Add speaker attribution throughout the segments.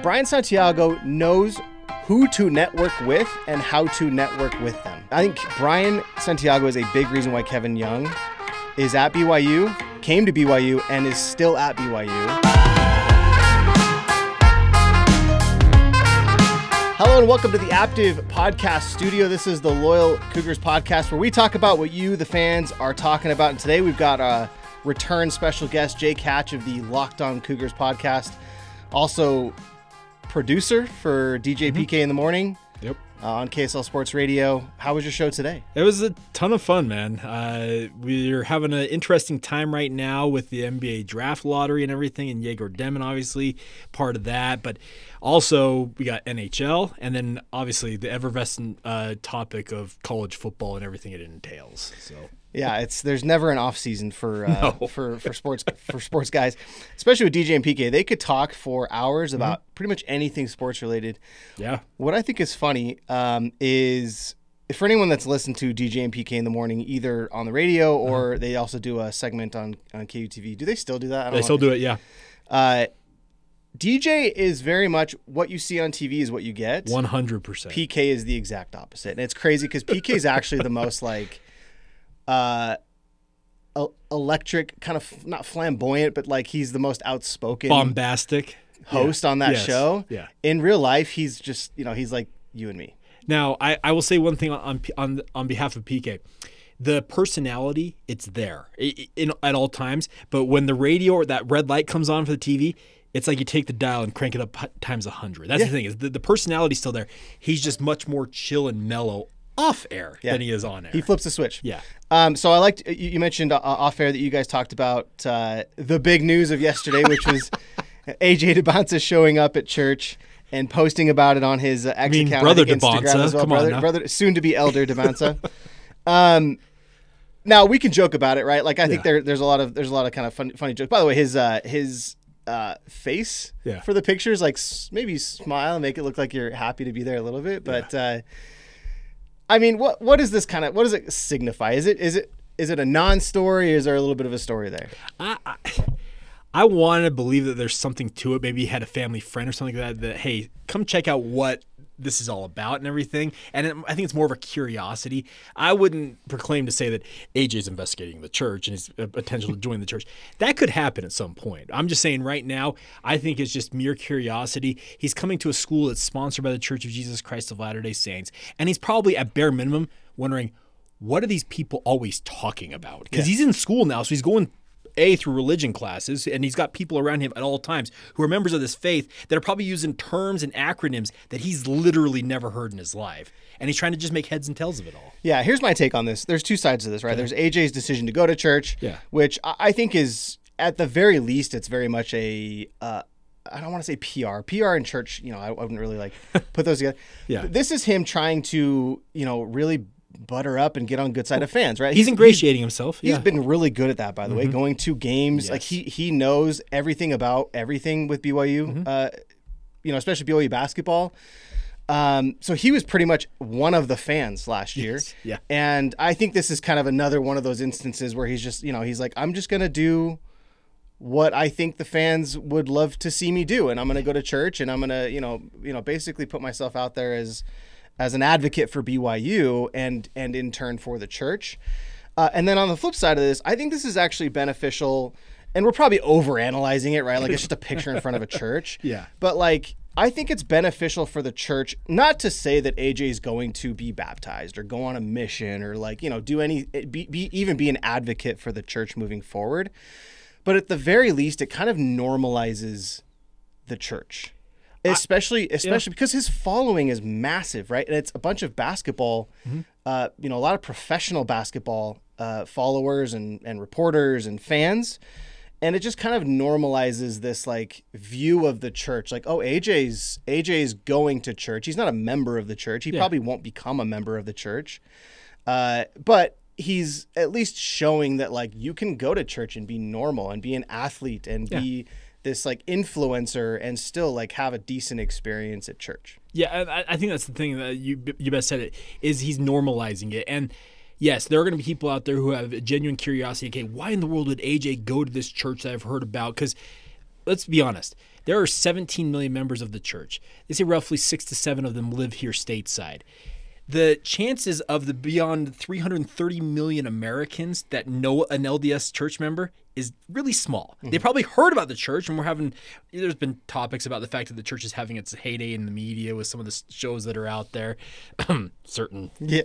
Speaker 1: Brian Santiago knows who to network with and how to network with them. I think Brian Santiago is a big reason why Kevin Young is at BYU, came to BYU, and is still at BYU. Hello and welcome to the Aptive Podcast Studio. This is the Loyal Cougars podcast where we talk about what you, the fans, are talking about. And today we've got a return special guest, Jake Hatch of the LockedOn Cougars podcast. Also producer for DJ PK in the morning.
Speaker 2: Yep.
Speaker 1: On KSL Sports Radio. How was your show today?
Speaker 2: It was a ton of fun, man. We're having an interesting time right now with the NBA draft lottery and everything, and Yegor Demon obviously part of that. But also we got NHL, and then obviously the effervescent topic of college football and everything it entails. So.
Speaker 1: Yeah, there's never an off season for sports guys, especially with DJ and PK. They could talk for hours about pretty much anything sports related.
Speaker 2: Yeah.
Speaker 1: What I think is funny is for anyone that's listened to DJ and PK in the morning, either on the radio or they also do a segment on KUTV. Do they still do that? I don't know.
Speaker 2: They still do it, yeah.
Speaker 1: DJ is very much what you see on TV is what you get.
Speaker 2: 100%.
Speaker 1: PK is the exact opposite, and it's crazy because PK is actually the most like. Electric, kind of not flamboyant, but like he's the most outspoken,
Speaker 2: bombastic
Speaker 1: host on that show.
Speaker 2: Yeah. In
Speaker 1: real life, he's just he's like you and me.
Speaker 2: Now, I will say one thing on behalf of PK. The personality, it's there at all times. But when the radio or that red light comes on for the TV, it's like you take the dial and crank it up times 100. That's the thing is the personality's still there. He's just much more chill and mellow off air than he is on air.
Speaker 1: He flips the switch.
Speaker 2: Yeah.
Speaker 1: So I liked you mentioned off air that you guys talked about the big news of yesterday, which was AJ DeBonsa showing up at church and posting about it on his X account,
Speaker 2: brother
Speaker 1: Instagram
Speaker 2: DeBonsa.
Speaker 1: as well.
Speaker 2: Come on now.
Speaker 1: Brother, soon to be elder DeBonsa. Now we can joke about it, right? Like I think there's a lot of kind of funny jokes. By the way, his face for the pictures, like maybe smile and make it look like you're happy to be there a little bit, but. I mean, what is this kind of? What does it signify? Is it a non-story? Or is there a little bit of a story there?
Speaker 2: I want to believe that there's something to it. Maybe he had a family friend or something like that. That hey, come check out what this is all about and everything. And I think it's more of a curiosity. I wouldn't proclaim to say that AJ's investigating the church and his potential to join the church. That could happen at some point. I'm just saying right now, I think it's just mere curiosity. He's coming to a school that's sponsored by the Church of Jesus Christ of Latter-day Saints. And he's probably at bare minimum wondering, what are these people always talking about? Because he's in school now, so he's going through religion classes, and he's got people around him at all times who are members of this faith that are probably using terms and acronyms that he's literally never heard in his life. And he's trying to just make heads and tails of it all. Yeah,
Speaker 1: here's my take on this. There's two sides to this, right? There's AJ's decision to go to church, which I think is, at the very least, it's very much a, I don't want to say PR. PR and church, I wouldn't really like put those together. This is him trying to, really butter up and get on good side of fans, right?
Speaker 2: He's ingratiating himself.
Speaker 1: He's been really good at that, by the way, going to games. Like he knows everything about everything with BYU, especially BYU basketball. So he was pretty much one of the fans last year.
Speaker 2: Yeah.
Speaker 1: And I think this is kind of another one of those instances where he's just, he's like, I'm just going to do what I think the fans would love to see me do. And I'm going to go to church and I'm going to, basically put myself out there as an advocate for BYU and in turn for the church. And then on the flip side of this, I think this is actually beneficial, and we're probably overanalyzing it, right? Like it's just a picture in front of a church. But like, I think it's beneficial for the church, not to say that AJ is going to be baptized or go on a mission or like, do even be an advocate for the church moving forward. But at the very least, it kind of normalizes the church. Especially because his following is massive, right? And it's a bunch of basketball, a lot of professional basketball followers and reporters and fans. And it just kind of normalizes this like view of the church. Like, oh, AJ's going to church. He's not a member of the church. He probably won't become a member of the church. But he's at least showing that like you can go to church and be normal and be an athlete and be this like influencer and still like have a decent experience at church.
Speaker 2: Yeah, I think that's the thing that you best said it, is he's normalizing it. And yes, there are going to be people out there who have a genuine curiosity. Okay, why in the world would AJ go to this church that I've heard about? Because let's be honest, There are 17 million members of the church. They say roughly 6 to 7 of them live here stateside. The chances of the beyond 330 million Americans that know an LDS church member is really small. Mm-hmm. They probably heard about the church, and there's been topics about the fact that the church is having its heyday in the media with some of the shows that are out there. Certain.
Speaker 1: Yeah.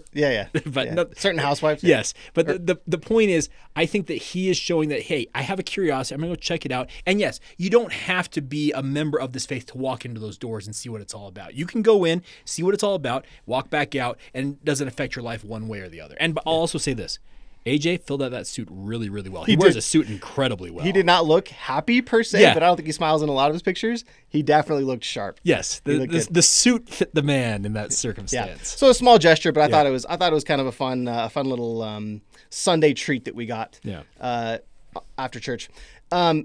Speaker 2: But
Speaker 1: yeah. Certain housewives.
Speaker 2: Yes. But the point is, I think that he is showing that, hey, I have a curiosity. I'm going to go check it out. And yes, you don't have to be a member of this faith to walk into those doors and see what it's all about. You can go in, see what it's all about, walk back out, and it doesn't affect your life one way or the other. And I'll also say this. AJ filled out that suit really, really well. He wears a suit incredibly well.
Speaker 1: He did not look happy per se, but I don't think he smiles in a lot of his pictures. He definitely looked sharp.
Speaker 2: Yes, the suit fit the man in that circumstance.
Speaker 1: Yeah. So a small gesture, but I thought it was kind of a fun little Sunday treat that we got. After church.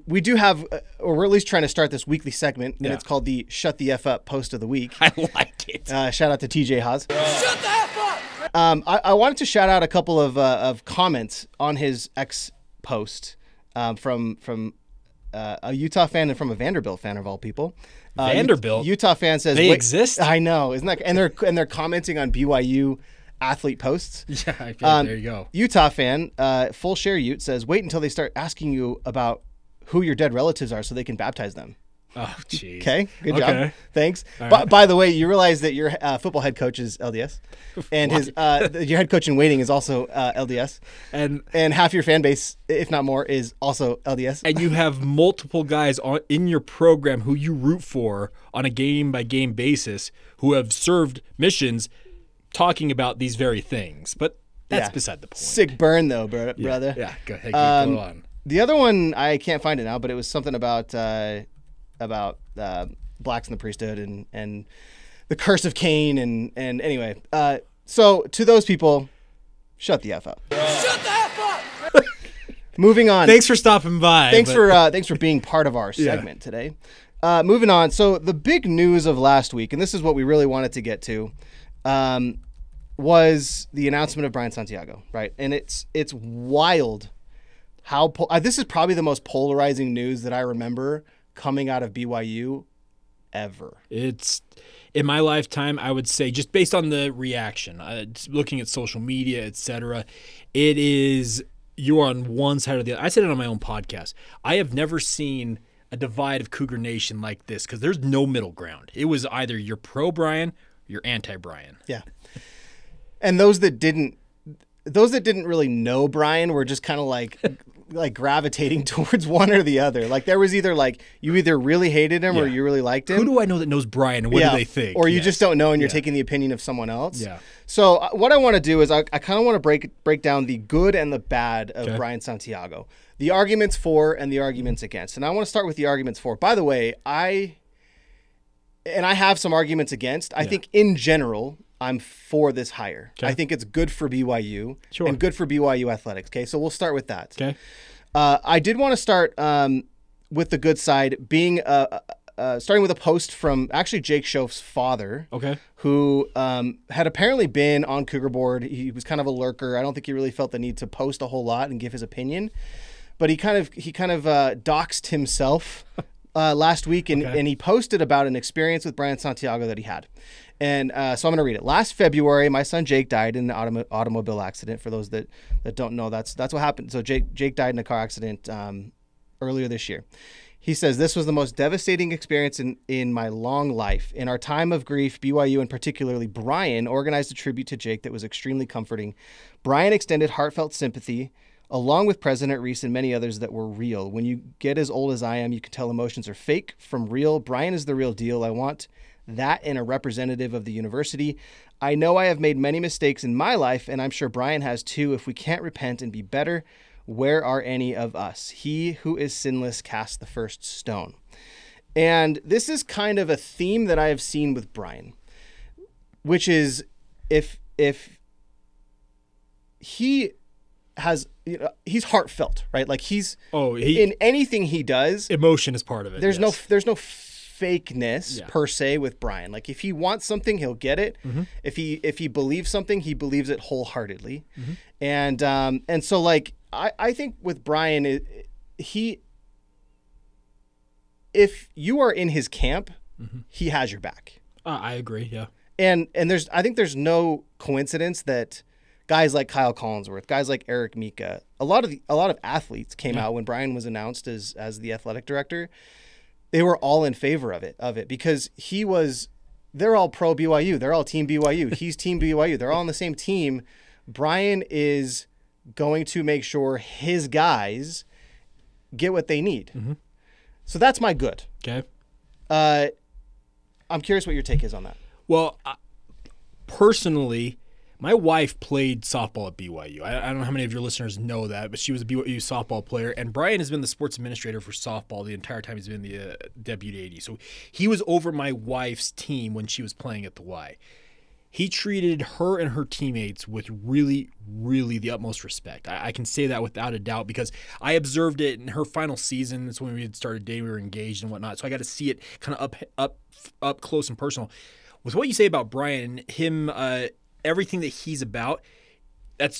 Speaker 1: We do have, or we're at least trying to start this weekly segment, and it's called the Shut the F Up Post of the Week.
Speaker 2: I like it.
Speaker 1: Shout out to TJ Haas.
Speaker 3: Shut the F up!
Speaker 1: I wanted to shout out a couple of comments on his X post from a Utah fan and from a Vanderbilt fan of all people.
Speaker 2: Vanderbilt?
Speaker 1: Utah fan says
Speaker 2: they exist?
Speaker 1: I know, isn't that? And they're commenting on BYU athlete posts.
Speaker 2: Yeah, okay, there you go.
Speaker 1: Utah fan, full share Ute says, wait until they start asking you about who your dead relatives are so they can baptize them.
Speaker 2: Oh, jeez.
Speaker 1: Okay, good job. Thanks.
Speaker 2: Right.
Speaker 1: By the way, you realize that your football head coach is LDS, and his your head coach in waiting is also LDS, and half your fan base, if not more, is also LDS.
Speaker 2: And you have multiple guys in your program who you root for on a game-by-game basis who have served missions talking about these very things. But that's beside the point.
Speaker 1: Sick burn, though, brother.
Speaker 2: Yeah, go ahead. Go on.
Speaker 1: The other one, I can't find it now, but it was something about blacks in the priesthood and the curse of Cain and anyway. So to those people, shut the F up.
Speaker 3: Shut the F up!
Speaker 1: Moving on.
Speaker 2: Thanks for stopping by.
Speaker 1: Thanks for being part of our segment today. Moving on. So the big news of last week, and this is what we really wanted to get to, was the announcement of Brian Santiago, right? And it's wild how this is probably the most polarizing news that I remember coming out of BYU ever.
Speaker 2: It's in my lifetime, I would say, just based on the reaction, looking at social media, etc. It is, you're on one side or the other. I said it on my own podcast. I have never seen a divide of Cougar Nation like this because there's no middle ground. It was either you're pro Brian, you're anti Brian.
Speaker 1: Yeah, and those that didn't really know Brian were just kind of like gravitating towards one or the other. Like there was either like you either really hated him or you really liked him.
Speaker 2: Who do I know that knows Brian and what do they think?
Speaker 1: Or you just don't know and you're taking the opinion of someone else.
Speaker 2: Yeah.
Speaker 1: So what I want to do is I kind of want to break down the good and the bad of Brian Santiago. The arguments for and the arguments against. And I want to start with the arguments for. By the way, I have some arguments against. I think in general I'm for this hire. Okay. I think it's good for BYU and good for BYU athletics. Okay, so we'll start with that. Okay. I did want to start with the good side, being starting with a post from actually Jake Schoaf's father, who had apparently been on Cougar board. He was kind of a lurker. I don't think he really felt the need to post a whole lot and give his opinion, but he kind of doxed himself last week, and he posted about an experience with Brian Santiago that he had. And so I'm going to read it. Last February, my son Jake died in an automobile accident. For those that don't know, that's what happened. So Jake died in a car accident earlier this year. He says, this was the most devastating experience in my long life. In our time of grief, BYU and particularly Brian organized a tribute to Jake that was extremely comforting. Brian extended heartfelt sympathy, along with President Reese and many others that were real. When you get as old as I am, you can tell emotions are fake from real. Brian is the real deal. I want that in a representative of the university. I know I have made many mistakes in my life, and I'm sure Brian has too. If we can't repent and be better, where are any of us? He who is sinless cast the first stone. And this is kind of a theme that I have seen with Brian, which is if he has, he's heartfelt, right? Like in anything he does,
Speaker 2: emotion is part of it.
Speaker 1: There's no fakeness per se with Brian. Like if he wants something, he'll get it. Mm-hmm. If he believes something, he believes it wholeheartedly. Mm-hmm. And so like I think with Brian, if you are in his camp, he has your back.
Speaker 2: I agree. Yeah.
Speaker 1: And I think there's no coincidence that guys like Kyle Collinsworth, guys like Eric Mika, a lot of athletes came out when Brian was announced as the athletic director. They were all in favor of it because they're all pro BYU. They're all team BYU. He's team BYU. They're all on the same team. Brian is going to make sure his guys get what they need. So that's my good.
Speaker 2: Okay.
Speaker 1: I'm curious what your take is on that.
Speaker 2: Well, personally, my wife played softball at BYU. I don't know how many of your listeners know that, but she was a BYU softball player. And Brian has been the sports administrator for softball the entire time he's been the deputy AD. So he was over my wife's team when she was playing at the Y. He treated her and her teammates with really, really the utmost respect. I can say that without a doubt because I observed it in her final season. That's when we had started dating, we were engaged and whatnot. So I got to see it kind of up close and personal. With what you say about Brian, him, everything that he's about,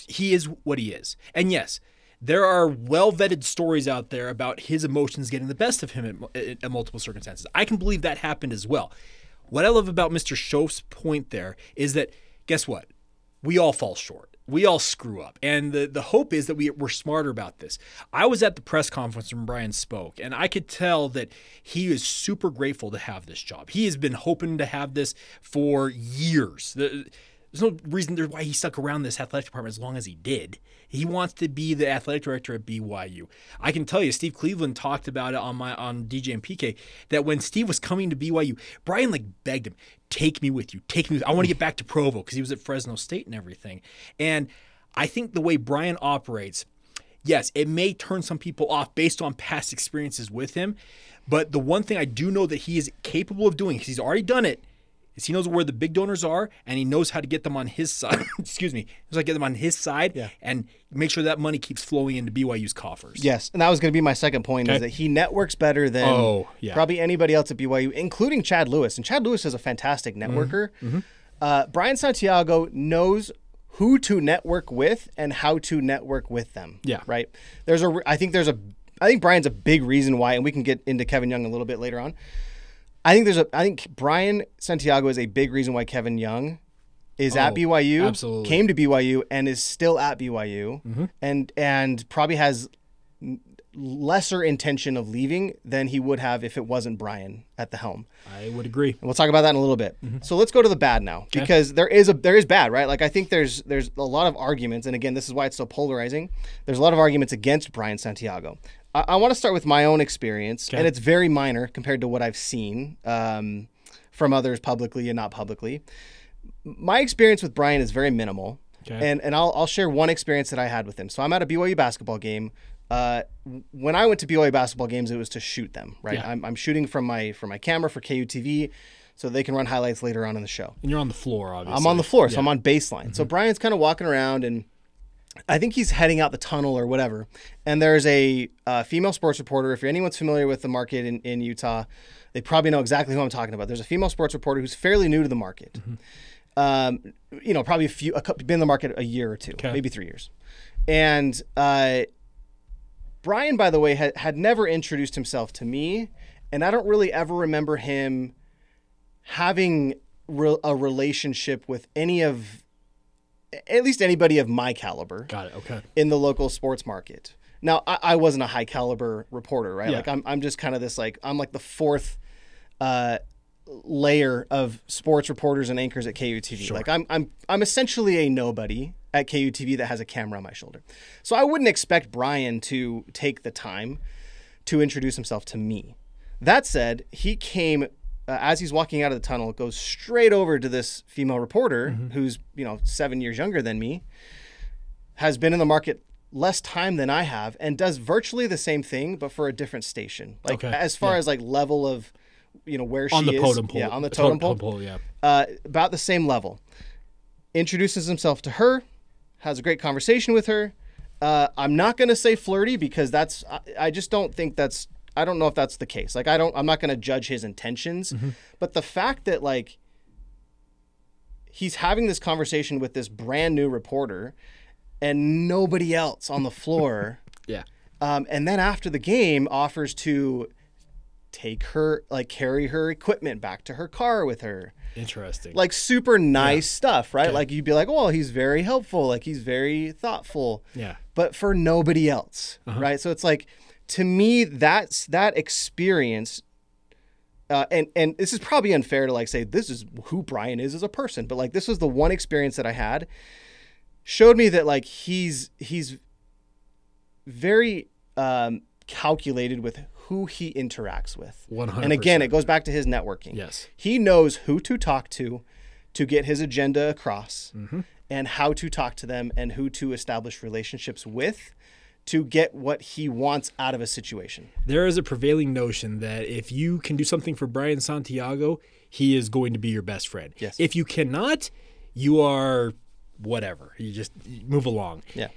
Speaker 2: he is what he is. And yes, there are well-vetted stories out there about his emotions getting the best of him at multiple circumstances. I can believe that happened as well. What I love about Mr. Schoaf's point there is that, guess what? We all fall short. We all screw up. And the hope is that we're smarter about this. I was at the press conference when Brian spoke, and I could tell that he is super grateful to have this job. He has been hoping to have this for years. There's no reason why he stuck around this athletic department as long as he did. He wants to be the athletic director at BYU. I can tell you, Steve Cleveland talked about it on DJ and PK, that when Steve was coming to BYU, Brian begged him, take me with you. I want to get back to Provo because he was at Fresno State and everything. And I think the way Brian operates, yes, it may turn some people off based on past experiences with him. But the one thing I do know that he is capable of doing, because he's already done it, is he knows where the big donors are, and he knows how to get them on his side. Excuse me. He knows how to get them on his side and make sure that money keeps flowing into BYU's coffers.
Speaker 1: Yes, and that was going to be my second point, is that he networks better than probably anybody else at BYU, including Chad Lewis. And Chad Lewis is a fantastic networker. Brian Santiago knows who to network with and how to network with them.
Speaker 2: Yeah.
Speaker 1: Right? I think Brian's a big reason why, and we can get into Kevin Young a little bit later on. I think Brian Santiago is a big reason why Kevin Young is at BYU,
Speaker 2: absolutely.
Speaker 1: Came to BYU, and is still at BYU, and probably has lesser intention of leaving than he would have if it wasn't Brian at the helm.
Speaker 2: I would agree.
Speaker 1: And we'll talk about that in a little bit. So let's go to the bad now, because there is bad, right? Like, I think there's a lot of arguments, and again, this is why it's so polarizing. There's a lot of arguments against Brian Santiago. I want to start with my own experience, and it's very minor compared to what I've seen from others publicly and not publicly. My experience with Brian is very minimal, and I'll share one experience that I had with him. So I'm at a BYU basketball game. When I went to BYU basketball games, it was to shoot them, right?
Speaker 2: Yeah.
Speaker 1: I'm shooting from my camera for KUTV, so they can run highlights later on in the show.
Speaker 2: And you're on the floor, obviously.
Speaker 1: I'm on the floor, so I'm on baseline. So Brian's kind of walking around, and I think he's heading out the tunnel or whatever. And there's a female sports reporter. If anyone's familiar with the market in Utah, they probably know exactly who I'm talking about. There's a female sports reporter who's fairly new to the market. Probably been in the market a year or two, maybe 3 years. And Brian, by the way, had never introduced himself to me, and I don't really ever remember him having a relationship with at least anybody of my caliber.
Speaker 2: Got it. Okay.
Speaker 1: In the local sports market. Now, I wasn't a high caliber reporter, right?
Speaker 2: Yeah.
Speaker 1: Like I'm just kind of this, I'm like the fourth layer of sports reporters and anchors at KUTV.
Speaker 2: Sure.
Speaker 1: Like I'm essentially a nobody at KUTV that has a camera on my shoulder. So I wouldn't expect Brian to take the time to introduce himself to me. That said, he came as he's walking out of the tunnel, goes straight over to this female reporter who's 7 years younger than me, has been in the market less time than I have, and does virtually the same thing but for a different station. Like as far as like level of where she is
Speaker 2: on the totem pole.
Speaker 1: Yeah, on the totem pole. About the same level. Introduces himself to her, has a great conversation with her. I'm not going to say flirty because I just don't think that's. I don't know if that's the case. Like I'm not going to judge his intentions, but the fact that like he's having this conversation with this brand new reporter and nobody else on the floor.
Speaker 2: Yeah.
Speaker 1: And then after the game offers to carry her equipment back to her car with her.
Speaker 2: Interesting.
Speaker 1: Like super nice stuff, right? Okay. Like you'd be like, well, he's very helpful. Like he's very thoughtful.
Speaker 2: Yeah.
Speaker 1: But for nobody else, right? So it's like, to me, that experience, and this is probably unfair to like say this is who Brian is as a person, but like this was the one experience that I had, showed me that like he's very calculated with who he interacts with.
Speaker 2: 100%.
Speaker 1: And again, it goes back to his networking.
Speaker 2: Yes.
Speaker 1: He knows who to talk to get his agenda across, and how to talk to them and who to establish relationships with to get what he wants out of a situation.
Speaker 2: There is a prevailing notion that if you can do something for Brian Santiago, he is going to be your best friend.
Speaker 1: Yes.
Speaker 2: If you cannot, you are whatever. You just move along.
Speaker 1: Yeah.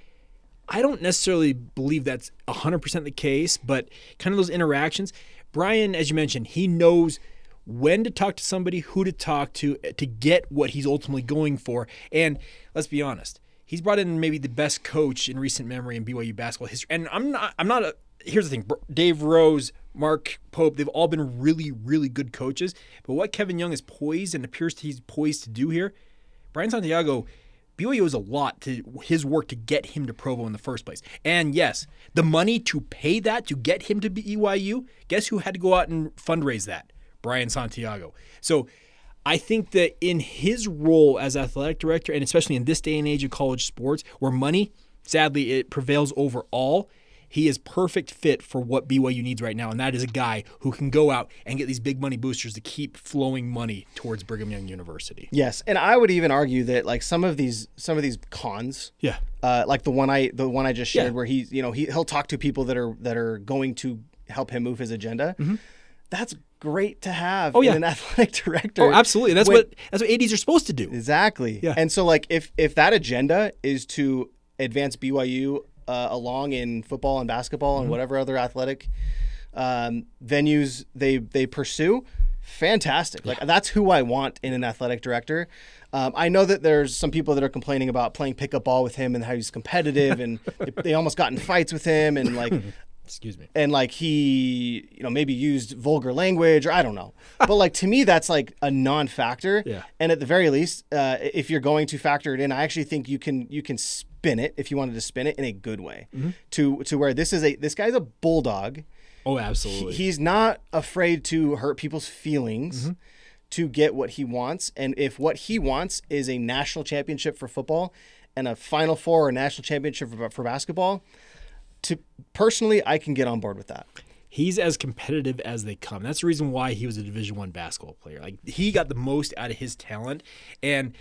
Speaker 2: I don't necessarily believe that's 100% the case, but kind of those interactions. Brian, as you mentioned, he knows when to talk to somebody, who to talk to get what he's ultimately going for. And let's be honest, he's brought in maybe the best coach in recent memory in BYU basketball history. And here's the thing, Dave Rose, Mark Pope, they've all been really, really good coaches. But what Kevin Young is poised and appears he's poised to do here, Brian Santiago, BYU owes a lot to his work to get him to Provo in the first place. And yes, the money to pay that, to get him to BYU, guess who had to go out and fundraise that? Brian Santiago. So I think that in his role as athletic director, and especially in this day and age of college sports, where money, sadly, it prevails over all, he is perfect fit for what BYU needs right now, and that is a guy who can go out and get these big money boosters to keep flowing money towards Brigham Young University.
Speaker 1: Yes, and I would even argue that like some of these cons, like the one I just shared, where he'll talk to people that are going to help him move his agenda. That's great to have in an athletic director.
Speaker 2: Oh, absolutely. That's what ADs are supposed to do.
Speaker 1: Exactly. Yeah. And so like if that agenda is to advance BYU along in football and basketball and whatever other athletic venues they pursue, fantastic. Like that's who I want in an athletic director. I know that there's some people that are complaining about playing pickup ball with him and how he's competitive, and they almost got in fights with him, and like
Speaker 2: excuse me, and
Speaker 1: like he maybe used vulgar language, or I don't know. But like to me that's like a non-factor.
Speaker 2: Yeah. And
Speaker 1: at the very least, if you're going to factor it in, I actually think you can spin it, if you wanted to spin it in a good way, to where this guy's a bulldog.
Speaker 2: Oh, absolutely.
Speaker 1: He's not afraid to hurt people's feelings to get what he wants. And if what he wants is a national championship for football and a Final Four or national championship for basketball, personally, I can get on board with that.
Speaker 2: He's as competitive as they come. That's the reason why he was a Division I basketball player. Like he got the most out of his talent, and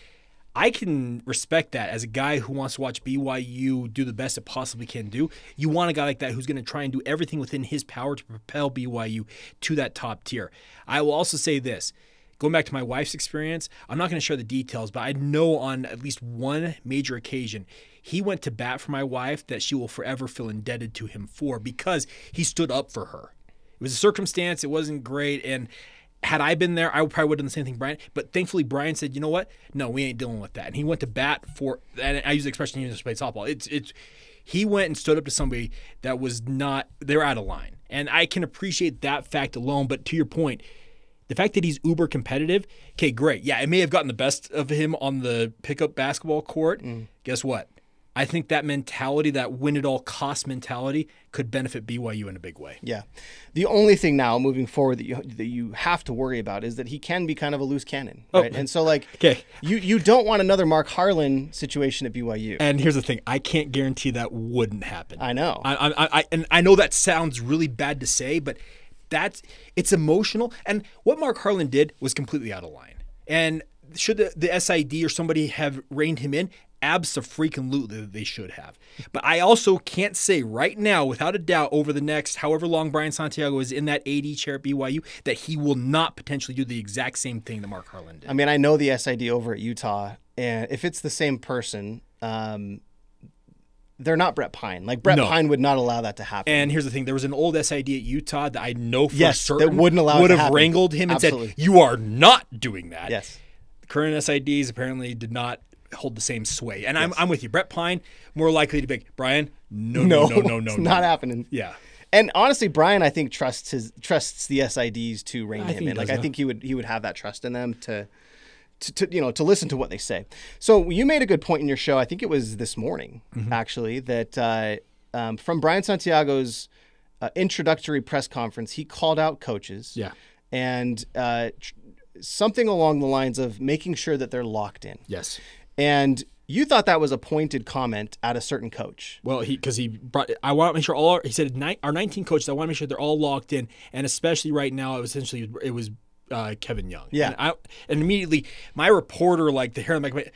Speaker 2: I can respect that as a guy who wants to watch BYU do the best it possibly can do. You want a guy like that who's going to try and do everything within his power to propel BYU to that top tier. I will also say this. Going back to my wife's experience, I'm not going to share the details, but I know on at least one major occasion, he went to bat for my wife that she will forever feel indebted to him for, because he stood up for her. It was a circumstance. It wasn't great. And had I been there, I probably would have done the same thing, Brian. But thankfully, Brian said, you know what? No, we ain't dealing with that. And he went to bat for, and I use the expression he used to play softball. He went and stood up to somebody that was not, they're out of line. And I can appreciate that fact alone. But to your point, the fact that he's uber competitive, okay, great. Yeah, it may have gotten the best of him on the pickup basketball court. Guess what? I think that mentality, that win-at-all-cost mentality, could benefit BYU in a big way.
Speaker 1: Yeah. The only thing now moving forward that you have to worry about is that he can be kind of a loose cannon, right? And so, like, you don't want another Mark Harlan situation at BYU.
Speaker 2: And here's the thing. I can't guarantee that wouldn't happen.
Speaker 1: I know.
Speaker 2: And I know that sounds really bad to say, but it's emotional. And what Mark Harlan did was completely out of line. And should the SID or somebody have reined him in? Abso-freaking-lutely they should have. But I also can't say right now, without a doubt, over the next however long Brian Santiago is in that AD chair at BYU, that he will not potentially do the exact same thing that Mark Harlan did.
Speaker 1: I mean, I know the SID over at Utah, and if it's the same person, they're not Brett Pine. Like, Brett Pine would not allow that to happen.
Speaker 2: And here's the thing. There was an old SID at Utah that I know for certain
Speaker 1: that wouldn't allow
Speaker 2: would
Speaker 1: it to
Speaker 2: have
Speaker 1: happen.
Speaker 2: wrangled him and said, you are not doing that.
Speaker 1: Yes.
Speaker 2: The current SIDs apparently did not hold the same sway. And I'm with you. Brett Pine, more likely to be like, Brian, no.
Speaker 1: It's not happening.
Speaker 2: Yeah.
Speaker 1: And honestly, Brian, I think trusts the SIDs to rein him in. Like, I think he would have that trust in them to listen to what they say. So you made a good point in your show. I think it was this morning, actually, that from Brian Santiago's introductory press conference, he called out coaches.
Speaker 2: Yeah.
Speaker 1: And something along the lines of making sure that they're locked in.
Speaker 2: Yes.
Speaker 1: And you thought that was a pointed comment at a certain coach.
Speaker 2: Well, I want to make sure he said our 19 coaches, I want to make sure they're all locked in. And especially right now, it was Kevin Young.
Speaker 1: Yeah.
Speaker 2: And immediately my reporter, like the hair on the back of my,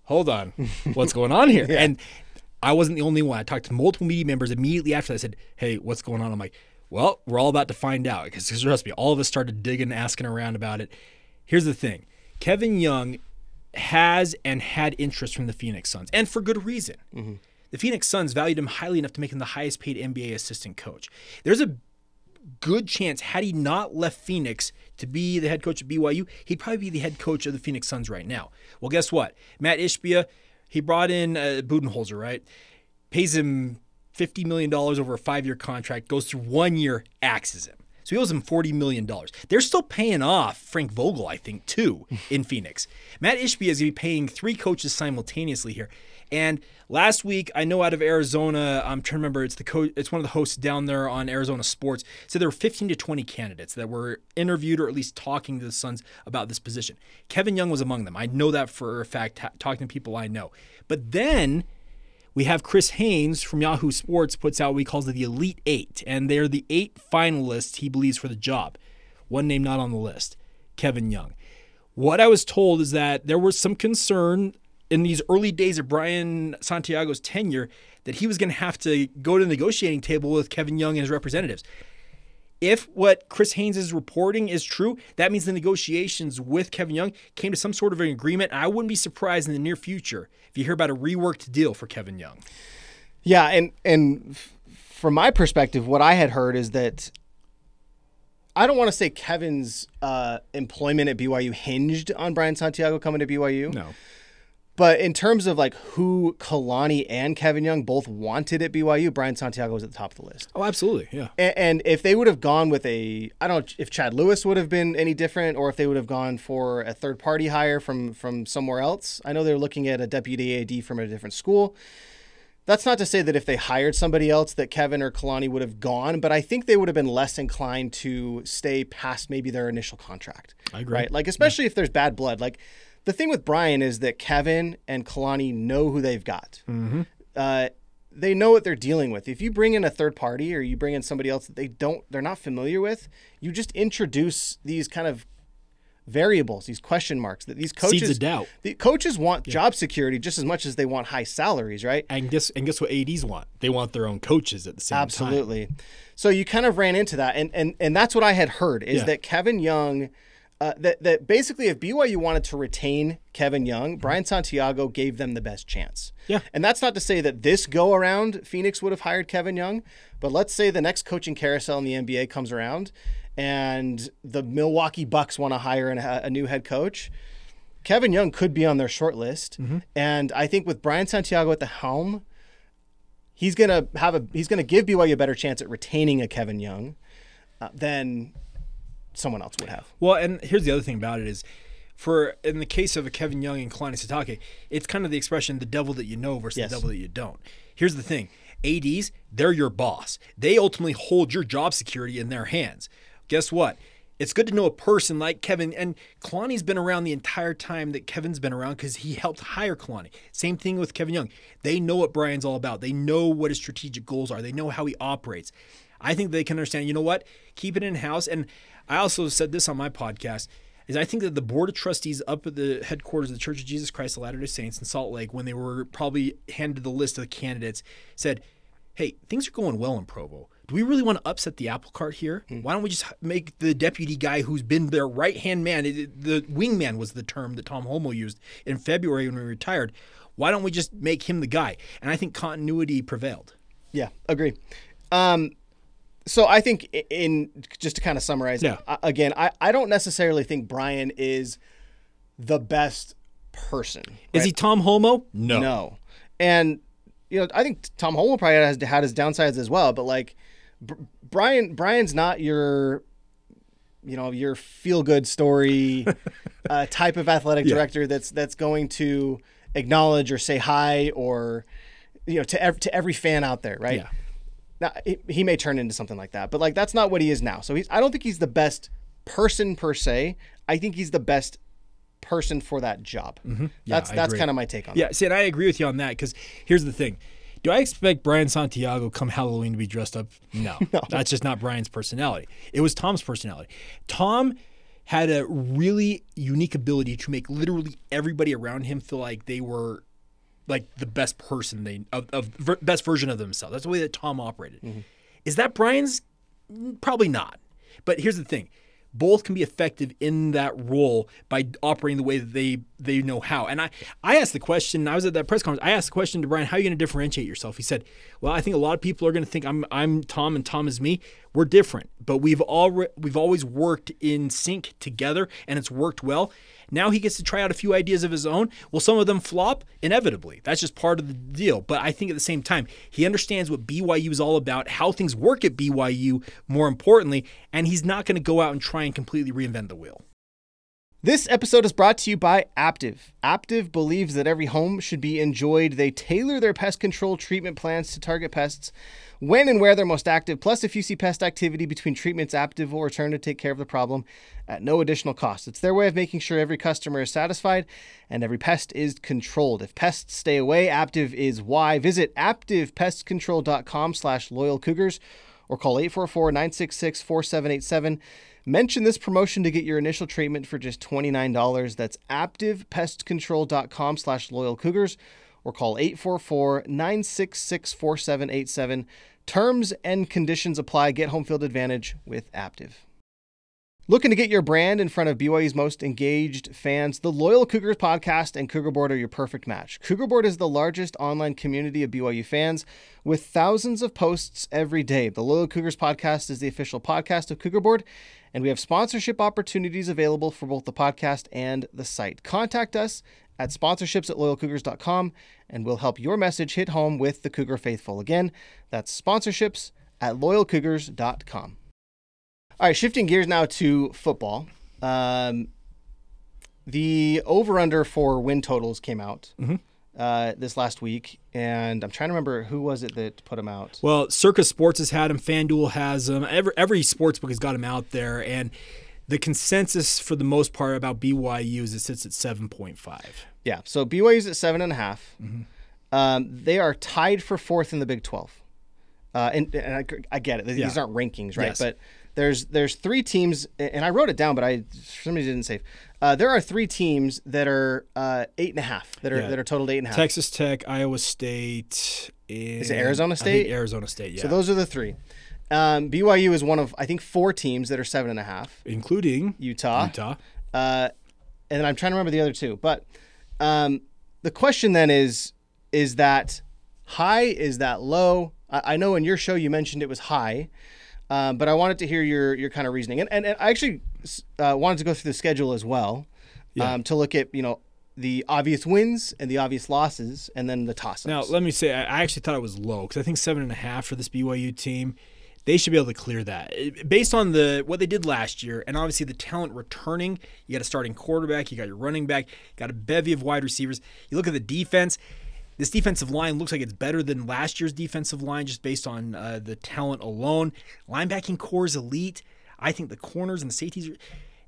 Speaker 2: hold on, what's going on here?
Speaker 1: Yeah.
Speaker 2: And I wasn't the only one. I talked to multiple media members immediately after that. I said, hey, what's going on? I'm like, well, we're all about to find out, because trust me, all of us started digging, asking around about it. Here's the thing. Kevin Young has and had interest from the Phoenix Suns, and for good reason. Mm-hmm. The Phoenix Suns valued him highly enough to make him the highest paid NBA assistant coach. There's a good chance, had he not left Phoenix to be the head coach at BYU, he'd probably be the head coach of the Phoenix Suns right now. Well, guess what? Matt Ishbia, he brought in Budenholzer, right? Pays him $50 million over a 5-year contract, goes through 1 year, axes him. So he owes him $40 million. They're still paying off Frank Vogel, I think, too, in Phoenix. Matt Ishbia is going to be paying 3 coaches simultaneously here. And last week, I know out of Arizona, I'm trying to remember, it's one of the hosts down there on Arizona Sports, said there were 15 to 20 candidates that were interviewed or at least talking to the Suns about this position. Kevin Young was among them. I know that for a fact, talking to people I know. But then we have Chris Haynes from Yahoo Sports puts out what he calls the Elite 8, and they're the 8 finalists he believes for the job. One name not on the list, Kevin Young. What I was told is that there was some concern in these early days of Brian Santiago's tenure that he was going to have to go to the negotiating table with Kevin Young and his representatives. If what Chris Haynes is reporting is true, that means the negotiations with Kevin Young came to some sort of an agreement. I wouldn't be surprised in the near future if you hear about a reworked deal for Kevin Young.
Speaker 1: Yeah, and from my perspective, what I had heard is that I don't want to say Kevin's employment at BYU hinged on Brian Santiago coming to BYU.
Speaker 2: No.
Speaker 1: But in terms of like who Kalani and Kevin Young both wanted at BYU, Brian Santiago was at the top of the list.
Speaker 2: Oh, absolutely, yeah.
Speaker 1: And if they would have gone with I don't know if Chad Lewis would have been any different, or if they would have gone for a third-party hire from somewhere else. I know they were looking at a deputy AD from a different school. That's not to say that if they hired somebody else that Kevin or Kalani would have gone, but I think they would have been less inclined to stay past maybe their initial contract.
Speaker 2: I agree.
Speaker 1: Right? Like, especially if there's bad blood. Like, the thing with Brian is that Kevin and Kalani know who they've got.
Speaker 2: Mm-hmm.
Speaker 1: They know what they're dealing with. If you bring in a third party or you bring in somebody else that they're not familiar with, you just introduce these kind of variables, these question marks that these coaches,
Speaker 2: seeds of doubt.
Speaker 1: The coaches want job security just as much as they want high salaries, right?
Speaker 2: And guess what ADs want? They want their own coaches at the same time.
Speaker 1: Absolutely. So you kind of ran into that, and that's what I had heard is that Kevin Young. That basically, if BYU wanted to retain Kevin Young, Brian Santiago gave them the best chance.
Speaker 2: Yeah.
Speaker 1: And that's not to say that this go around Phoenix would have hired Kevin Young, but let's say the next coaching carousel in the NBA comes around and the Milwaukee Bucks want to hire a new head coach. Kevin Young could be on their short list. Mm-hmm. And I think with Brian Santiago at the helm, he's going to give BYU a better chance at retaining a Kevin Young than someone else would have.
Speaker 2: Well, and here's the other thing about it is, in the case of a Kevin Young and Kalani Sitake, it's kind of the expression, the devil that you know versus the devil that you don't. Here's the thing. ADs, they're your boss. They ultimately hold your job security in their hands. Guess what? It's good to know a person like Kevin, and Kalani's been around the entire time that Kevin's been around because he helped hire Kalani. Same thing with Kevin Young. They know what Brian's all about. They know what his strategic goals are. They know how he operates. I think they can understand, you know what? Keep it in-house. And I also said this on my podcast, is I think that the Board of Trustees up at the headquarters of the Church of Jesus Christ of Latter-day Saints in Salt Lake, when they were probably handed the list of the candidates, said, hey, things are going well in Provo. Do we really want to upset the apple cart here? Why don't we just make the deputy guy who's been their right-hand man, the wingman was the term that Tom Homo used in February when we retired. Why don't we just make him the guy? And I think continuity prevailed.
Speaker 1: Yeah, agree. So I think just to kind of summarize, again, I don't necessarily think Brian is the best person.
Speaker 2: Is he Tom Homo?
Speaker 1: No. And, I think Tom Homo probably had his downsides as well, but like Brian's not your feel good story type of athletic director that's going to acknowledge or say hi or to every fan out there, right?
Speaker 2: Yeah.
Speaker 1: Now he may turn into something like that, but like that's not what he is now. So I don't think he's the best person per se. I think he's the best person for that job.
Speaker 2: Mm-hmm. Yeah,
Speaker 1: that's kind of my take on
Speaker 2: Yeah,
Speaker 1: that.
Speaker 2: see, and I agree with you on that because here's the thing. Do I expect Brian Santiago come Halloween to be dressed up? No. That's just not Brian's personality. It was Tom's personality. Tom had a really unique ability to make literally everybody around him feel like they were like the best person best version of themselves. That's the way that Tom operated. Mm-hmm. Is that Brian's? Probably not. But here's the thing. Both can be effective in that role by operating the way that they know how. And I asked the question, I was at that press conference, I asked the question to Brian, how are you going to differentiate yourself? He said, well, I think a lot of people are going to think I'm Tom and Tom is me. We're different, but we've always worked in sync together and it's worked well. Now he gets to try out a few ideas of his own. Will some of them flop? Inevitably. That's just part of the deal. But I think at the same time, he understands what BYU is all about, how things work at BYU, more importantly, and he's not going to go out and try and completely reinvent the wheel.
Speaker 1: This episode is brought to you by Aptiv. Aptiv believes that every home should be enjoyed. They tailor their pest control treatment plans to target pests when and where they're most active. Plus, if you see pest activity between treatments, Aptiv will return to take care of the problem at no additional cost. It's their way of making sure every customer is satisfied and every pest is controlled. If pests stay away, Aptiv is why. Visit AptivPestControl.com/Loyal Cougars or call 844-966-4787. Mention this promotion to get your initial treatment for just $29. That's AptivPestControl.com/Loyal Cougars or call 844-966-4787. Terms and conditions apply. Get home field advantage with Aptiv. Looking to get your brand in front of BYU's most engaged fans? The Loyal Cougars podcast and Cougar Board are your perfect match. Cougar Board is the largest online community of BYU fans with thousands of posts every day. The Loyal Cougars podcast is the official podcast of Cougar Board, and we have sponsorship opportunities available for both the podcast and the site. Contact us at sponsorships@loyalcougars.com, and we'll help your message hit home with the Cougar faithful. Again, that's sponsorships@loyalcougars.com. All right, shifting gears now to football. The over-under for win totals came out this last week, and I'm trying to remember who was it that put them out.
Speaker 2: Well, Circus Sports has had them. FanDuel has them. Every sportsbook has got them out there, and the consensus for the most part about BYU is it sits at 7.5.
Speaker 1: Yeah, so BYU's at 7.5. They are tied for fourth in the Big 12. And I get it. These aren't rankings, right?
Speaker 2: Yes.
Speaker 1: But there's three for some reason didn't save. There are three teams that are 8.5 that are totaled 8.5.
Speaker 2: Texas Tech, Iowa State, and
Speaker 1: is it Arizona State?
Speaker 2: I think Arizona State, yeah.
Speaker 1: So those are the three. BYU is one of I think 4 teams that are 7.5,
Speaker 2: including
Speaker 1: Utah. And then I'm trying to remember the other two. But the question then is that high? Is that low? I know in your show you mentioned it was high. But I wanted to hear your kind of reasoning. And I actually wanted to go through the schedule as well to look at, the obvious wins and the obvious losses and then the toss-ups.
Speaker 2: Now, let me say, I actually thought it was low because I think 7.5 for this BYU team, they should be able to clear that. Based on what they did last year and obviously the talent returning, you got a starting quarterback, you got your running back, you got a bevy of wide receivers. You look at the defense. This defensive line looks like it's better than last year's defensive line just based on the talent alone. Linebacking core is elite. I think the corners and the safeties,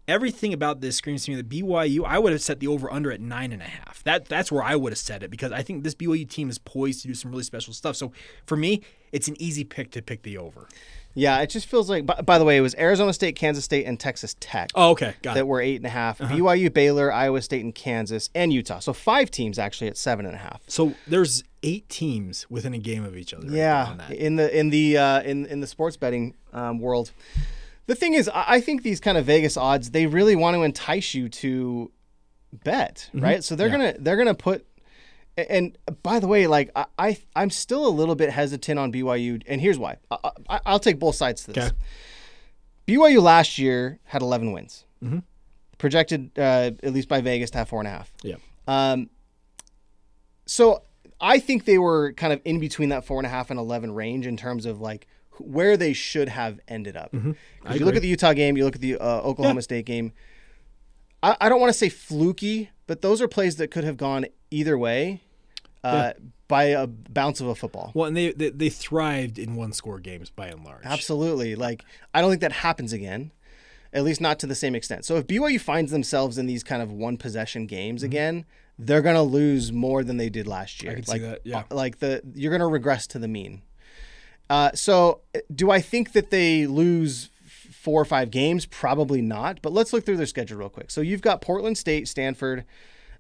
Speaker 2: everything about this screams to me that BYU, I would have set the over-under at 9.5. That's where I would have set it because I think this BYU team is poised to do some really special stuff. So for me, it's an easy pick to pick the over.
Speaker 1: Yeah, it just feels like, by the way, it was Arizona State, Kansas State, and Texas Tech.
Speaker 2: Oh, okay. Got it.
Speaker 1: That were 8.5. BYU, Baylor, Iowa State, and Kansas, and Utah. So 5 teams actually at 7.5.
Speaker 2: So there's 8 teams within a game of each other.
Speaker 1: Yeah,
Speaker 2: on that.
Speaker 1: in the sports betting world. The thing is, I think these kind of Vegas odds, they really want to entice you to bet, right? So they're gonna put. And by the way, like I'm still a little bit hesitant on BYU, and here's why. I'll take both sides to this. Okay. BYU last year had 11 wins, projected at least by Vegas to have 4.5.
Speaker 2: Yeah.
Speaker 1: So I think they were kind of in between that 4.5 and 11 range in terms of like where they should have ended up.
Speaker 2: I
Speaker 1: If you look at the Utah game, you look at the Oklahoma State game. I don't want to say fluky, but those are plays that could have gone either way by a bounce of a football.
Speaker 2: Well, and they thrived in one-score games by and large.
Speaker 1: Absolutely. Like, I don't think that happens again, at least not to the same extent. So if BYU finds themselves in these kind of one-possession games again, they're going to lose more than they did last year.
Speaker 2: I can see that, yeah.
Speaker 1: You're going to regress to the mean. So do I think that they lose 4 or 5 games? Probably not. But let's look through their schedule real quick. So you've got Portland State, Stanford.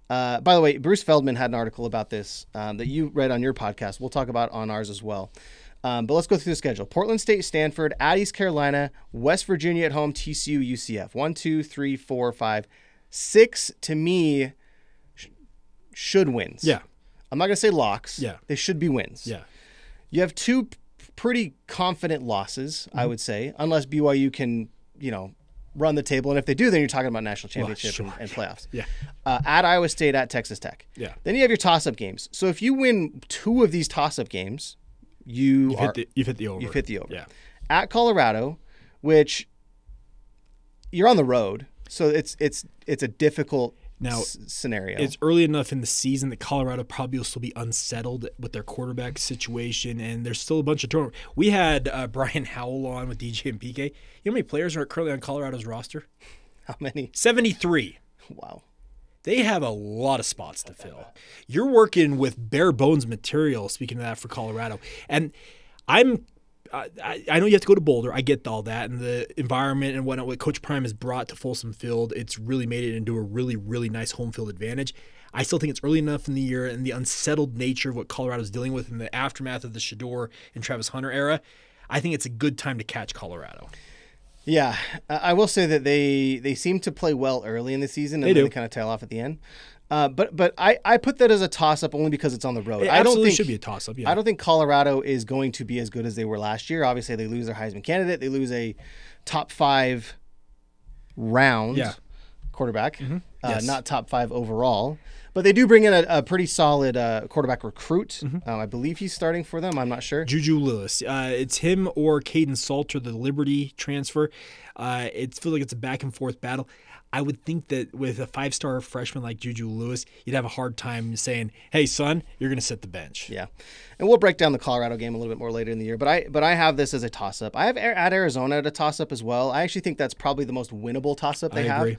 Speaker 1: By the way, Bruce Feldman had an article about this that you read on your podcast. We'll talk about on ours as well. But let's go through the schedule. Portland State, Stanford, at East Carolina, West Virginia at home, TCU, UCF. 1, 2, 3, 4, 5, 6 to me should wins.
Speaker 2: Yeah.
Speaker 1: I'm not going to say locks.
Speaker 2: Yeah.
Speaker 1: They should be wins.
Speaker 2: Yeah.
Speaker 1: You have 2 pretty confident losses, I would say, unless BYU can, run the table. And if they do, then you're talking about national championship and playoffs.
Speaker 2: Yeah.
Speaker 1: At Iowa State, at Texas Tech.
Speaker 2: Yeah.
Speaker 1: Then you have your toss-up games. So if you win 2 of these toss-up games, you've
Speaker 2: hit the over.
Speaker 1: You've hit the over.
Speaker 2: Yeah.
Speaker 1: At Colorado, which you're on the road, so it's a difficult scenario.
Speaker 2: It's early enough in the season that Colorado probably will still be unsettled with their quarterback situation, and there's still a bunch of turnover. We had Brian Howell on with DJ and PK. You know how many players are currently on Colorado's roster?
Speaker 1: How many?
Speaker 2: 73.
Speaker 1: Wow.
Speaker 2: They have a lot of spots to fill. You're working with bare bones material, speaking of that, for Colorado. And I know you have to go to Boulder. I get all that. And the environment and what Coach Prime has brought to Folsom Field, it's really made it into a really, really nice home field advantage. I still think it's early enough in the year, and the unsettled nature of what Colorado's dealing with in the aftermath of the Shador and Travis Hunter era, I think it's a good time to catch Colorado.
Speaker 1: Yeah, I will say that they seem to play well early in the season, and then they kind of tail off at the end. But I put that as a toss-up only because it's on the road.
Speaker 2: It absolutely should be a toss-up, yeah.
Speaker 1: I don't think Colorado is going to be as good as they were last year. Obviously, they lose their Heisman candidate. They lose a top 5 round quarterback, not top 5 overall. But they do bring in a pretty solid quarterback recruit. I believe he's starting for them. I'm not sure.
Speaker 2: Juju Lewis. It's him or Caden Salter, the Liberty transfer. It feels like it's a back-and-forth battle. I would think that with a 5-star freshman like Juju Lewis, you'd have a hard time saying, hey, son, you're going to sit the bench.
Speaker 1: Yeah. And we'll break down the Colorado game a little bit more later in the year. But I have this as a toss-up. I have at Arizona at a toss-up as well. I actually think that's probably the most winnable toss-up they have.
Speaker 2: Agree.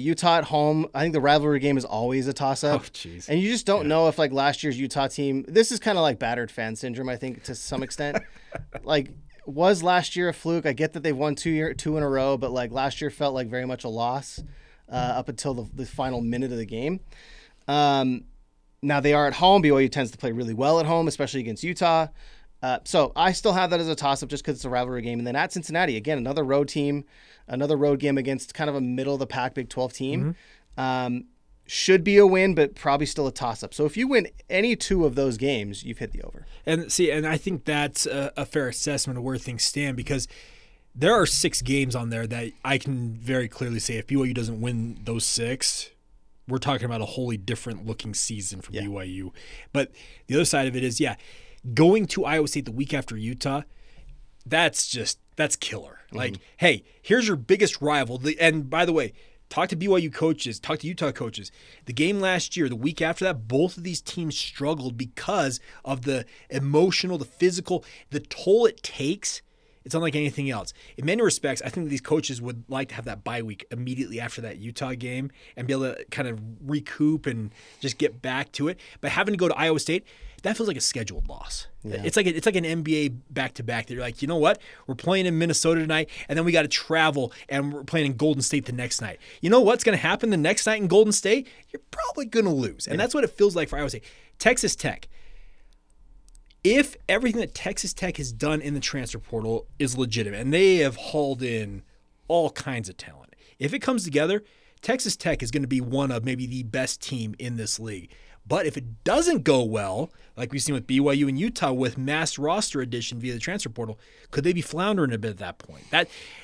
Speaker 1: Utah at home, I think the rivalry game is always a toss-up.
Speaker 2: Oh, jeez.
Speaker 1: And you just don't know if, like, last year's Utah team, this is kind of like battered fan syndrome, I think, to some extent. Like, was last year a fluke? I get that they've won 2 in a row, but, like, last year felt like very much a loss up until the final minute of the game. Now they are at home. BYU tends to play really well at home, especially against Utah. So I still have that as a toss-up just because it's a rivalry game. And then at Cincinnati, again, another road team, another road game against kind of a middle-of-the-pack Big 12 team. Should be a win, but probably still a toss-up. So if you win any 2 of those games, you've hit the over.
Speaker 2: And I think that's a fair assessment of where things stand, because there are 6 games on there that I can very clearly say if BYU doesn't win those 6, we're talking about a wholly different looking season for BYU. But the other side of it is, going to Iowa State the week after Utah, that's killer. Like, hey, here's your biggest rival. And by the way, talk to BYU coaches, talk to Utah coaches. The game last year, the week after that, both of these teams struggled because of the emotional, the physical, the toll it takes. It's unlike anything else. In many respects, I think these coaches would like to have that bye week immediately after that Utah game and be able to kind of recoup and just get back to it. But having to go to Iowa State, that feels like a scheduled loss. Yeah. It's like an NBA back-to-back. They're like, you know what? We're playing in Minnesota tonight, and then we got to travel, and we're playing in Golden State the next night. You know what's going to happen the next night in Golden State? You're probably going to lose. And that's what it feels like for Iowa State. Texas Tech. If everything that Texas Tech has done in the transfer portal is legitimate, and they have hauled in all kinds of talent, if it comes together, Texas Tech is going to be one of maybe the best team in this league. But if it doesn't go well, like we've seen with BYU and Utah with mass roster addition via the transfer portal, could they be floundering a bit at that point?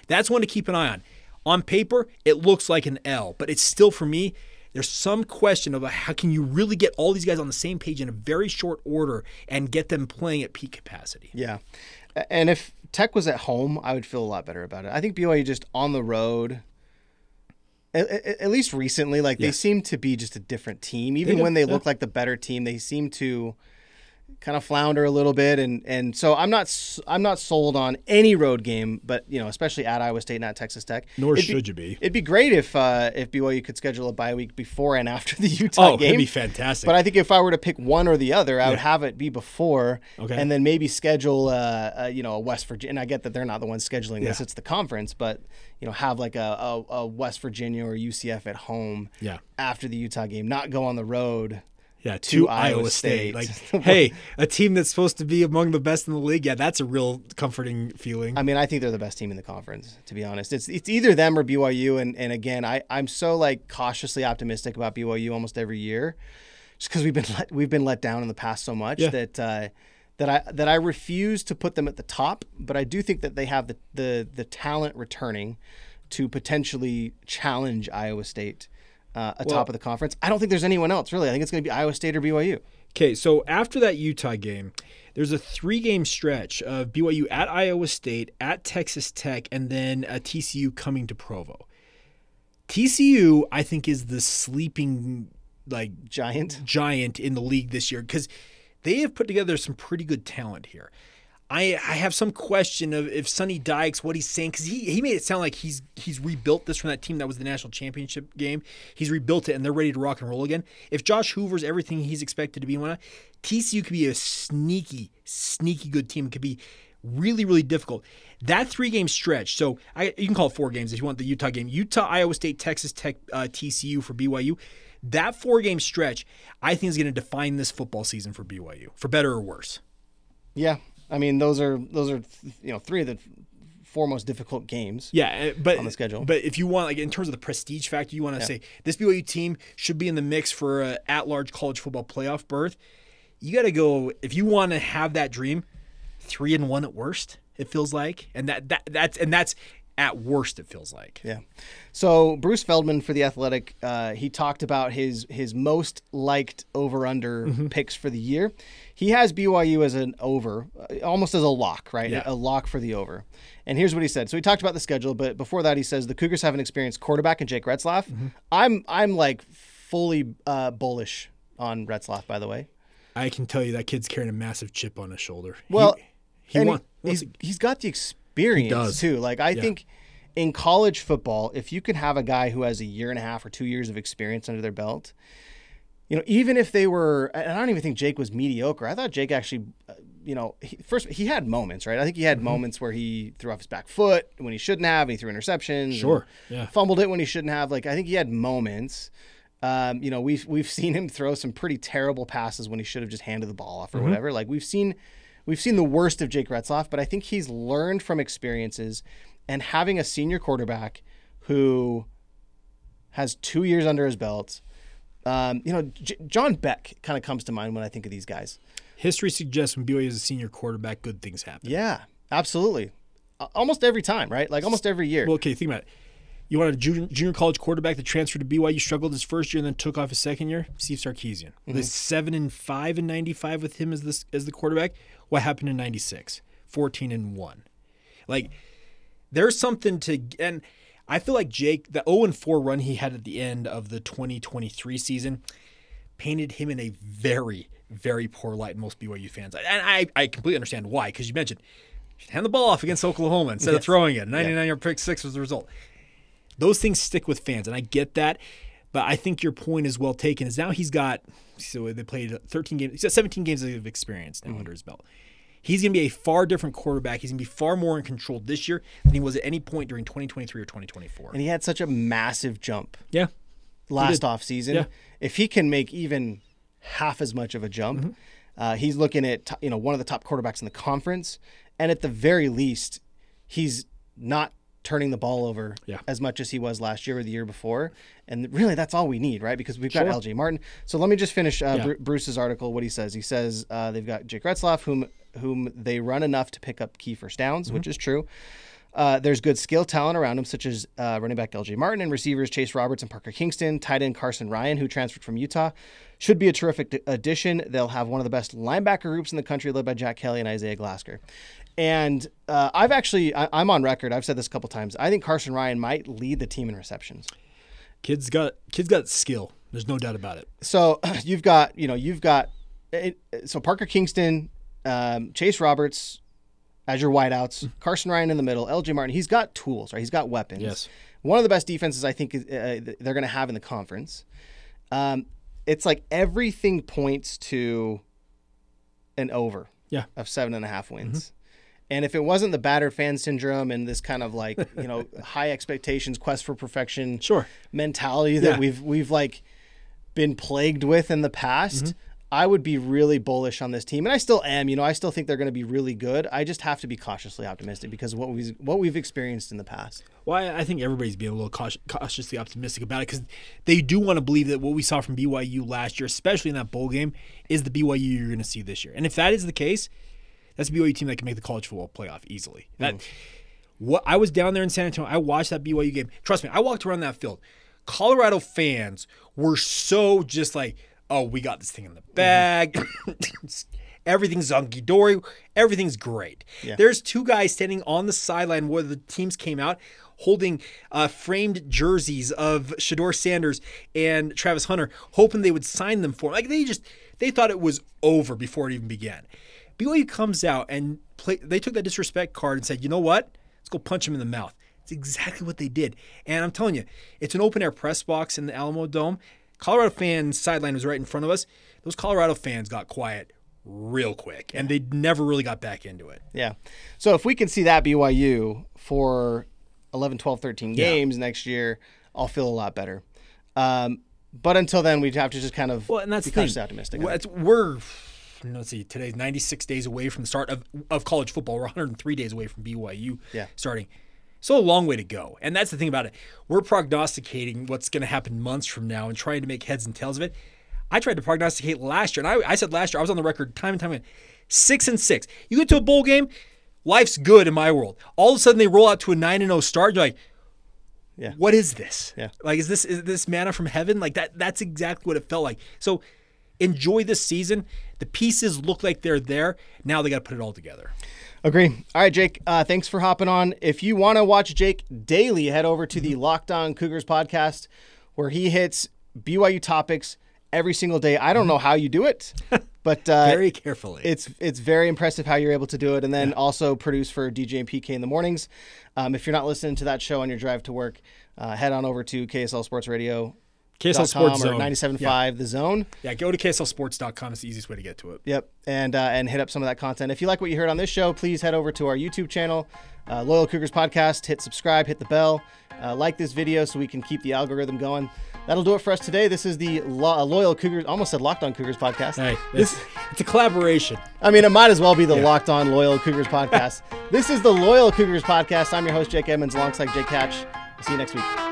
Speaker 2: That's one to keep an eye on. On paper, it looks like an L, but it's still, for me, there's some question about how can you really get all these guys on the same page in a very short order and get them playing at peak capacity.
Speaker 1: Yeah. And if Tech was at home, I would feel a lot better about it. I think BYU just on the road, at least recently, like they seem to be just a different team. Even when they look like the better team, they seem to kind of flounder a little bit. And so I'm not sold on any road game, but especially at Iowa State and at Texas Tech.
Speaker 2: Nor should you be.
Speaker 1: It'd be great if BYU could schedule a bye week before and after the Utah game.
Speaker 2: It'd be fantastic.
Speaker 1: But I think if I were to pick one or the other, I would have it be before, and then maybe schedule a West Virginia. And I get that they're not the ones scheduling this; it's the conference. But have like a West Virginia or UCF at home after the Utah game, not go on the road.
Speaker 2: Yeah, to Iowa State. Like, hey, a team that's supposed to be among the best in the league. Yeah, that's a real comforting feeling.
Speaker 1: I mean, I think they're the best team in the conference, to be honest. It's either them or BYU. And again, I'm so cautiously optimistic about BYU almost every year, just because we've been let down in the past so much that I refuse to put them at the top. But I do think that they have the talent returning to potentially challenge Iowa State. Top of the conference. I don't think there's anyone else, really. I think it's going to be Iowa State or BYU.
Speaker 2: Okay, so after that Utah game, there's a 3-game stretch of BYU at Iowa State, at Texas Tech, and then TCU coming to Provo. TCU, I think, is the sleeping giant in the league this year because they have put together some pretty good talent here. I have some question of if Sonny Dykes, what he's saying, because he made it sound like he's rebuilt this from that team that was the national championship game. He's rebuilt it, and they're ready to rock and roll again. If Josh Hoover's everything he's expected to be, TCU could be a sneaky good team. It could be really, really difficult. That 3-game stretch, so you can call it 4 games if you want the Utah game. Utah, Iowa State, Texas Tech, TCU for BYU. That 4-game stretch, I think, is going to define this football season for BYU, for better or worse.
Speaker 1: Yeah. I mean, those are 3 of the 4 most difficult games.
Speaker 2: But
Speaker 1: on the schedule.
Speaker 2: But if you want, in terms of the prestige factor, you want to say this BYU team should be in the mix for an at-large college football playoff berth. You got to go if you want to have that dream. 3-1 at worst, it feels like, and that's at worst, it feels like.
Speaker 1: Yeah. So Bruce Feldman for The Athletic, he talked about his most liked over-under picks for the year. He has BYU as an over, almost as a lock, right?
Speaker 2: Yeah.
Speaker 1: A lock for the over. And here's what he said. So he talked about the schedule, but before that he says the Cougars have an experienced quarterback in Jake Retzlaff. I'm fully bullish on Retzlaff, by the way.
Speaker 2: I can tell you that kid's carrying a massive chip on his shoulder.
Speaker 1: Well,
Speaker 2: he's
Speaker 1: got the experience too. I think in college football, if you can have a guy who has a year and a half or 2 years of experience under their belt, even if they were, and I don't even think Jake was mediocre. I thought Jake actually, he had moments, right? I think he had moments where he threw off his back foot when he shouldn't have, and he threw interceptions.
Speaker 2: Sure.
Speaker 1: Fumbled it when he shouldn't have. I think he had moments. We've seen him throw some pretty terrible passes when he should have just handed the ball off or whatever. We've seen the worst of Jake Retzlaff, but I think he's learned from experiences, and having a senior quarterback who has 2 years under his belt. John Beck kind of comes to mind when I think of these guys.
Speaker 2: History suggests when BYU is a senior quarterback, good things happen.
Speaker 1: Yeah, absolutely. Almost every time, right? Almost every year.
Speaker 2: Well, okay, think about it. You want a junior college quarterback that transferred to BYU, struggled his first year, and then took off his second year? Steve Sarkisian. The 7-5 in '95 with him as the quarterback. What happened in '96? 14-1. There's something to, and I feel like Jake, the 0-4 run he had at the end of the 2023 season, painted him in a very, very poor light in most BYU fans. And I completely understand why, because you mentioned hand the ball off against Oklahoma instead of throwing it. 99-yard pick six was the result. Those things stick with fans, and I get that. But I think your point is well taken. Is now he's got, so they played 13 games. He's got 17 games of experience now under his belt. He's going to be a far different quarterback. He's going to be far more in control this year than he was at any point during 2023 or 2024.
Speaker 1: And he had such a massive jump.
Speaker 2: Yeah.
Speaker 1: Last offseason. Yeah. If he can make even half as much of a jump, he's looking at one of the top quarterbacks in the conference. And at the very least, he's not turning the ball over as much as he was last year or the year before. And really, that's all we need, right? Because we've got LJ Martin. So let me just finish Bruce's article, what he says. He says they've got Jake Retzlaff, whom they run enough to pick up key first downs, which is true. There's good skill talent around him, such as running back LJ Martin and receivers Chase Roberts and Parker Kingston. Tight end Carson Ryan, who transferred from Utah, should be a terrific addition. They'll have one of the best linebacker groups in the country, led by Jack Kelly and Isaiah Glasker. And I'm on record. I've said this a couple times. I think Carson Ryan might lead the team in receptions.
Speaker 2: Kid's got skill. There's no doubt about it.
Speaker 1: So you've got Parker Kingston, Chase Roberts as your wideouts, Carson Ryan in the middle, LJ Martin. He's got tools, right? He's got weapons.
Speaker 2: Yes.
Speaker 1: One of the best defenses I think they're going to have in the conference. It's like everything points to an over of 7.5 wins. Mm-hmm. And if it wasn't the battered fan syndrome and this kind of like, high expectations, quest for perfection mentality that we've like been plagued with in the past, I would be really bullish on this team. And I still am, I still think they're going to be really good. I just have to be cautiously optimistic because of what we've experienced in the past.
Speaker 2: Well, I think everybody's being a little cautiously optimistic about it because they do want to believe that what we saw from BYU last year, especially in that bowl game, is the BYU you're going to see this year. And if that is the case, that's a BYU team that can make the college football playoff easily. I was down there in San Antonio. I watched that BYU game. Trust me, I walked around that field. Colorado fans were so just like, oh, we got this thing in the bag. Everything's hunky-dory. Everything's great. Yeah. There's two guys standing on the sideline where the teams came out holding framed jerseys of Shedeur Sanders and Travis Hunter, hoping they would sign them for them. Like they thought it was over before it even began. BYU comes out and they took that disrespect card and said, you know what? Let's go punch him in the mouth. It's exactly what they did. And I'm telling you, it's an open-air press box in the Alamo Dome. Colorado fans' sideline was right in front of us. Those Colorado fans got quiet real quick, and they never really got back into it.
Speaker 1: Yeah. So if we can see that BYU for 11, 12, 13 games next year, I'll feel a lot better. But until then, we'd have to just kind of be cautiously optimistic.
Speaker 2: Let's see, today's 96 days away from the start of college football. We're 103 days away from BYU starting. So a long way to go. And that's the thing about it. We're prognosticating what's going to happen months from now and trying to make heads and tails of it. I tried to prognosticate last year, and I said last year, I was on the record time and time again, 6-6. You get to a bowl game, life's good in my world. All of a sudden, they roll out to a 9-0 start. You're like, what is this?
Speaker 1: Yeah.
Speaker 2: Like, is this manna from heaven? Like, that's exactly what it felt like. So enjoy this season. The pieces look like they're there. Now they got to put it all together.
Speaker 1: Agree. All right, Jake, thanks for hopping on. If you want to watch Jake daily, head over to the LockedOn Cougars podcast where he hits BYU topics every single day. I don't know how you do it, but
Speaker 2: very carefully.
Speaker 1: It's very impressive how you're able to do it. And then also produce for DJ and PK in the mornings. If you're not listening to that show on your drive to work, head on over to KSL Sports Radio.
Speaker 2: KSL Sports Zone.
Speaker 1: Or 97.5 The Zone.
Speaker 2: Yeah, go to KSLSports.com. It's the easiest way to get to it.
Speaker 1: Yep, and hit up some of that content. If you like what you heard on this show, please head over to our YouTube channel, Loyal Cougars Podcast. Hit subscribe, hit the bell, like this video so we can keep the algorithm going. That'll do it for us today. This is the Loyal Cougars, almost said LockedOn Cougars Podcast.
Speaker 2: Hey, it's a collaboration.
Speaker 1: I mean, it might as well be the Locked On Loyal Cougars Podcast. This is the Loyal Cougars Podcast. I'm your host, Jake Edmonds, alongside Jake Hatch. See you next week.